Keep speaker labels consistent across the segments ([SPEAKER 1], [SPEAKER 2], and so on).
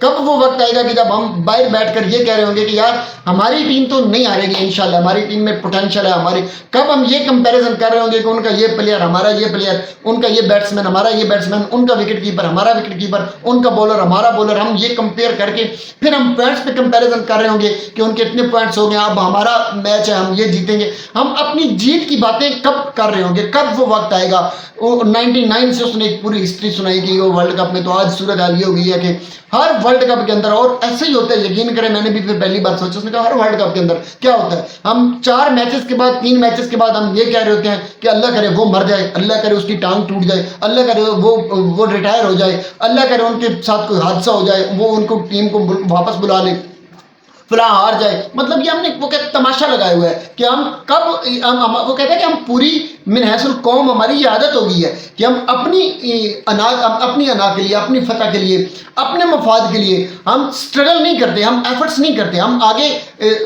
[SPEAKER 1] کب وہ وقت آئے گا کہ جب ہم باہر بیٹھ کر یہ کہہ رہے ہوں گے کہ یار ہماری ٹیم تو نہیں ہارے گی انشاءاللہ، ہماری ٹیم میں پوٹینشیل ہے ہماری. کب ہم یہ کمپیریزن کر رہے ہوں گے کہ ان کا یہ پلیئر ہمارا یہ پلیئر، ان کا یہ بیٹسمین ہمارا یہ بیٹسمین، ان کا وکٹ کیپر ہمارا وکٹ کیپر، ان کا بولر ہمارا بولر. ہم یہ کمپیئر کر کے پھر ہم پوائنٹس پہ کمپیریزن کر رہے ہوں گے کہ ان کے اتنے پوائنٹس ہو گئے، اب ہمارا میچ ہے ہم یہ جیتیں گے. ہم اپنی جیت کی باتیں کب کر رہے ہوں گے؟ کب وہ وقت آئے گا؟ 99 سے اس نے ایک پوری ہسٹری سنائی کہ وہ ورلڈ کپ میں، تو آج صورت حال یہ ہو گئی ہے کہ ہر ورلڈ کپ کے اندر، اور ایسے ہی ہوتا ہے، یقین کریں میں نے بھی پھر پہلی بار سوچا، اس نے کہا ہر ورلڈ کپ کے اندر کیا ہوتا ہے، ہم 4 میچز کے بعد 3 میچز کے بعد ہم یہ کہہ رہے ہوتے ہیں کہ اللہ کرے وہ مر جائے، اللہ کرے اس کی ٹانگ ٹوٹ جائے، اللہ کرے وہ ریٹائر ہو جائے، اللہ کرے ان کے ساتھ کوئی حادثہ ہو جائے، وہ ان کو ٹیم کو واپس بلا لے، فلاں ہار جائے. مطلب یہ ہم نے وہ کہتے تماشا لگایا ہوا ہے کہ ہم کب وہ کہتے ہیں کہ ہم پوری من حیث القوم، ہماری یہ عادت ہو گئی ہے کہ ہم اپنی انا کے لیے، اپنی فتح کے لیے، اپنے مفاد کے لیے ہم سٹرگل نہیں کرتے، ہم ایفرٹس نہیں کرتے، ہم آگے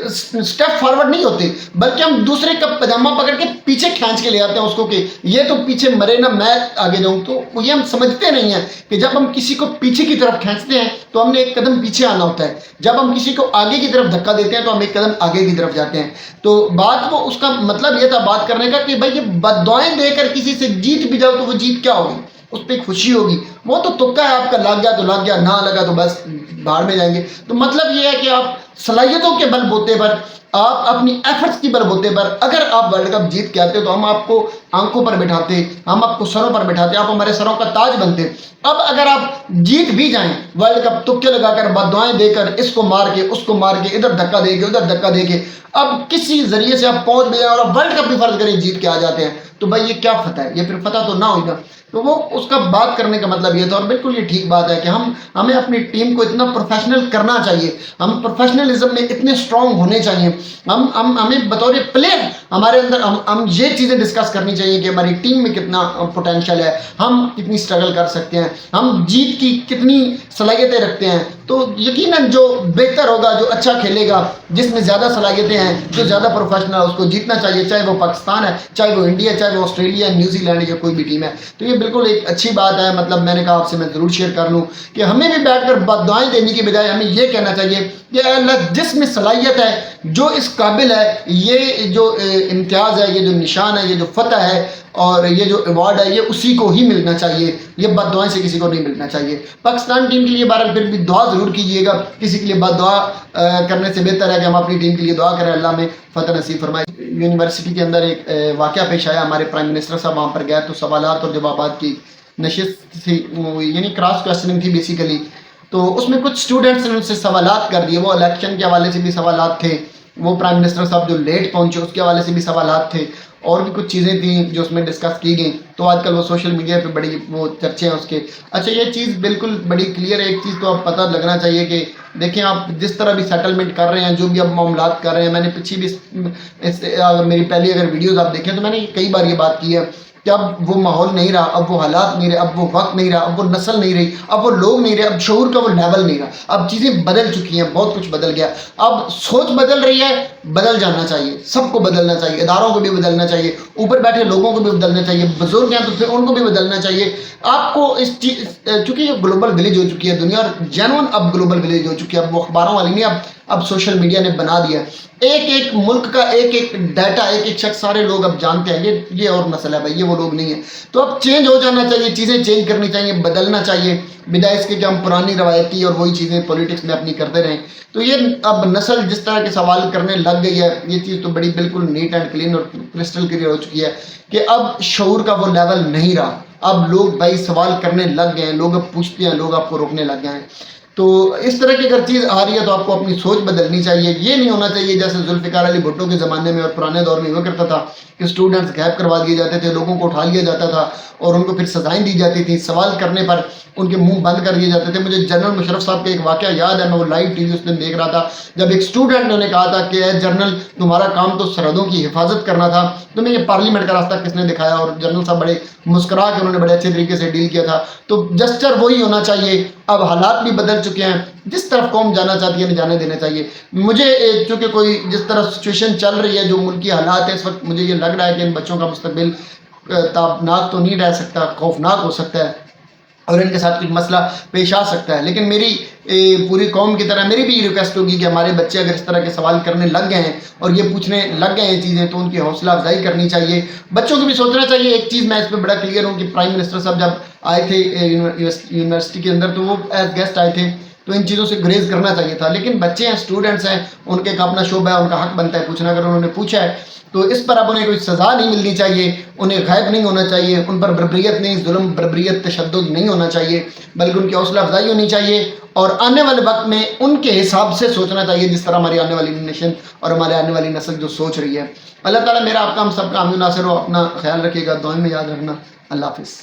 [SPEAKER 1] سٹیپ فارورڈ نہیں ہوتے، بلکہ ہم دوسرے کا پجامہ پکڑ کے پیچھے کھینچ کے لے آتے ہیں اس کو کہ یہ تو پیچھے مرے نا میں آگے جاؤں. تو یہ ہم سمجھتے نہیں ہیں کہ جب ہم کسی کو پیچھے کی طرف کھینچتے ہیں تو ہم نے ایک قدم پیچھے آنا ہوتا ہے، جب ہم کسی کو آگے کی طرف دھکا دیتے ہیں تو ہم ایک قدم آگے کی طرف جاتے ہیں. تو بات وہ اس کا مطلب یہ تھا بات کرنے کا کہ بھائی یہ بد دعائیں دے کر کسی سے جیت بھی جاؤ تو وہ جیت کیا ہوگی؟ اس پہ خوشی ہوگی. وہ تو تکا ہے آپ کا، لگ گیا تو لگ گیا، نہ لگا تو بس باہر میں جائیں گے. تو مطلب یہ ہے کہ آپ صلاحیتوں کے بل بوتے پر، آپ اپنی ایفرٹس کی بل بوتے پر اگر آپ ورلڈ کپ جیت کے آتے تو ہم آپ کو آنکھوں پر بٹھاتے، ہم آپ کو سروں پر بٹھاتے، آپ ہمارے سروں کا تاج بنتے. اب اگر آپ جیت بھی جائیں ورلڈ کپ تکے لگا کر، بد دعائیں دے کر، اس کو مار کے اس کو مار کے، ادھر دھکا دے کے ادھر دھکا دے کے، اب کسی ذریعے سے آپ پہنچ بھی جائیں اور آپ ورلڈ کپ بھی فرض کریں جیت کے آ جاتے ہیں، تو بھائی یہ کیا فتح ہے؟ یہ پھر فتح تو نہ ہوئی نا. تو وہ اس کا بات کرنے کا مطلب یہ تھا، اور بالکل یہ ٹھیک بات ہے کہ ہمیں اپنی ٹیم کو اتنا پروفیشنل کرنا چاہیے، ہم پروفیشنلزم میں اتنے اسٹرانگ ہونے چاہیے، ہمیں بطور پلیئر ہمارے اندر ہم یہ چیزیں ڈسکس کرنی چاہیے کہ ہماری ٹیم میں کتنا پوٹینشیل ہے، ہم کتنی اسٹرگل کر سکتے ہیں، ہم جیت کی کتنی صلاحیتیں رکھتے ہیں. تو یقیناً جو بہتر ہوگا، جو اچھا کھیلے گا، جس میں زیادہ صلاحیتیں ہیں، جو زیادہ پروفیشنل ہے، اس کو جیتنا چاہیے، چاہے وہ پاکستان ہے، چاہے وہ انڈیا، چاہے وہ آسٹریلیا، نیوزی لینڈ یا کوئی بھی ٹیم ہے. تو یہ بالکل ایک اچھی بات ہے. مطلب میں نے کہا آپ سے میں ضرور شیئر کر لوں کہ ہمیں بھی بیٹھ کر بد دعائیں دینے کی بجائے ہمیں یہ کہنا چاہیے کہ اے اللہ جس میں صلاحیت ہے، جو اس قابل ہے، یہ جو امتیاز ہے، یہ جو نشان ہے، یہ جو فتح ہے اور یہ جو ایوارڈ ہے، یہ اسی کو ہی ملنا چاہیے، یہ بد دعائیں سے کسی کو نہیں ملنا چاہیے. پاکستان ٹیم کے لیے بہرحال پھر بھی دعا ضرور کیجیے گا، کسی کے لیے بد دعا کرنے سے بہتر ہے کہ ہم اپنی ٹیم کے لیے دعا کریں، اللہ میں فتح نصیب فرمائے. یونیورسٹی کے اندر ایک واقعہ پیش آیا، ہمارے پرائم منسٹر صاحب وہاں پر گئے تو سوالات اور جوابات کی نشست تھی، یعنی کراس کوسچننگ تھی بیسیکلی. تو اس میں کچھ اسٹوڈنٹس نے ان سے سوالات کر دیے، وہ الیکشن کے حوالے سے بھی سوالات تھے، وہ پرائم منسٹر صاحب جو لیٹ پہنچے اس کے حوالے سے بھی سوالات تھے، اور بھی کچھ چیزیں تھیں جو اس میں ڈسکس کی گئیں. تو آج کل وہ سوشل میڈیا پہ بڑی وہ چرچے ہیں اس کے. اچھا یہ چیز بالکل بڑی کلیئر ہے، ایک چیز تو آپ پتہ لگنا چاہیے کہ دیکھیں آپ جس طرح بھی سیٹلمنٹ کر رہے ہیں، جو بھی اب معاملات کر رہے ہیں، میں نے پیچھے بھی میری پہلی اگر ویڈیوز آپ دیکھیں تو میں نے کئی بار یہ بات کی ہے کہ اب وہ ماحول نہیں رہا، اب وہ حالات نہیں رہے، اب وہ وقت نہیں رہا، اب وہ نسل نہیں رہی، اب وہ لوگ نہیں رہے، اب شعور کا وہ لیول نہیں رہا، اب چیزیں بدل چکی ہیں، بہت کچھ بدل گیا. اب سوچ بدل رہی ہے، بدل جانا چاہیے، سب کو بدلنا چاہیے، اداروں کو بھی بدلنا چاہیے، اوپر بیٹھے لوگوں کو بھی بدلنا چاہیے، بزرگ ہیں تو پھر ان کو بھی بدلنا چاہیے. آپ کو اس چیز چونکہ یہ گلوبل ولیج ہو چکی ہے دنیا، اور جینون اب گلوبل ولیج ہو چکی ہے، اب وہ اخباروں والی نہیں، اب سوشل میڈیا نے بنا دیا. ایک ایک ملک کا ایک ایک ڈیٹا، ایک ایک شخص سارے لوگ اب جانتے ہیں، یہ اور مسئلہ ہے بھائی، یہ وہ لوگ نہیں ہیں. تو اب چینج ہو جانا چاہیے، چیزیں چینج کرنی چاہیے، بدلنا چاہیے، بجائے اس کے کہ ہم پرانی روایتی اور وہی چیزیں پولیٹکس میں اپنی کرتے رہیں. تو یہ اب نسل جس طرح کے سوال کرنے لگ گئی ہے، یہ چیز تو بڑی بالکل نیٹ اینڈ کلین اور کرسٹل کلیئر ہو چکی ہے کہ اب شعور کا وہ لیول نہیں رہا. اب لوگ بھائی سوال کرنے لگ گئے ہیں، لوگ اب پوچھتے ہیں، لوگ آپ کو روکنے لگ گئے ہیں. تو اس طرح کی اگر چیز آ رہی ہے تو آپ کو اپنی سوچ بدلنی چاہیے. یہ نہیں ہونا چاہیے جیسے ذوالفقار علی بھٹو کے زمانے میں اور پرانے دور میں ہوا کرتا تھا کہ اسٹوڈنٹس غائب کروا دیے جاتے تھے، لوگوں کو اٹھا لیا جاتا تھا اور ان کو پھر سزائیں دی جاتی تھیں، سوال کرنے پر ان کے منہ بند کر دیے جاتے تھے. مجھے جنرل مشرف صاحب کا ایک واقعہ یاد ہے، میں وہ لائیو ٹی وی اس دن دیکھ رہا تھا، جب ایک اسٹوڈنٹ نے انہیں کہا تھا کہ اے جنرل تمہارا کام تو سرحدوں کی حفاظت کرنا تھا، تمہیں یہ پارلیمنٹ کا راستہ کس نے دکھایا؟ اور جنرل صاحب بڑے مسکرا کے انہوں نے بڑے اچھے طریقے سے ڈیل کیا تھا. تو جسچر وہی ہونا چاہیے. اب حالات بھی بدل چکے ہیں، جس طرف قوم جانا چاہتی ہے نہیں جانے دینا چاہیے. مجھے چونکہ کوئی جس طرح سچویشن چل رہی ہے، جو ملکی حالات ہے اس وقت، مجھے یہ لگ رہا ہے کہ ان بچوں کا مستقبل تابناک تو نہیں رہ سکتا، خوفناک ہو سکتا ہے. اور ان کے ساتھ کچھ مسئلہ پیش آ سکتا ہے. لیکن میری پوری قوم کی طرح میری بھی ریکویسٹ ہوگی کہ ہمارے بچے اگر اس طرح کے سوال کرنے لگ گئے ہیں اور یہ پوچھنے لگ گئے ہیں چیزیں تو ان کی حوصلہ افزائی کرنی چاہیے. بچوں کو بھی سوچنا چاہیے. ایک چیز میں اس پہ بڑا کلیئر ہوں کہ پرائم منسٹر صاحب جب آئے تھے یونیورسٹی کے اندر تو وہ ایز گیسٹ آئے تھے تو ان چیزوں سے گریز کرنا چاہیے تھا. لیکن بچے ہیں، اسٹوڈنٹس ہیں، ان کے ایک اپنا شعبہ ہے، ان کا حق بنتا ہے پوچھنا. اگر انہوں نے پوچھا ہے تو اس پر اب انہیں کوئی سزا نہیں ملنی چاہیے، انہیں غائب نہیں ہونا چاہیے، ان پر بربریت نہیں، ظلم بربریت تشدد نہیں ہونا چاہیے، بلکہ ان کی حوصلہ افزائی ہونی چاہیے اور آنے والے وقت میں ان کے حساب سے سوچنا چاہیے جس طرح ہماری آنے والی نیشن اور ہمارے آنے والی نسل جو سوچ رہی ہے. اللہ تعالیٰ میرا آپ کا ہم سب کا حامی ناصر ہو. اپنا خیال رکھیے گا، دعائیں میں یاد رکھنا. اللہ حافظ.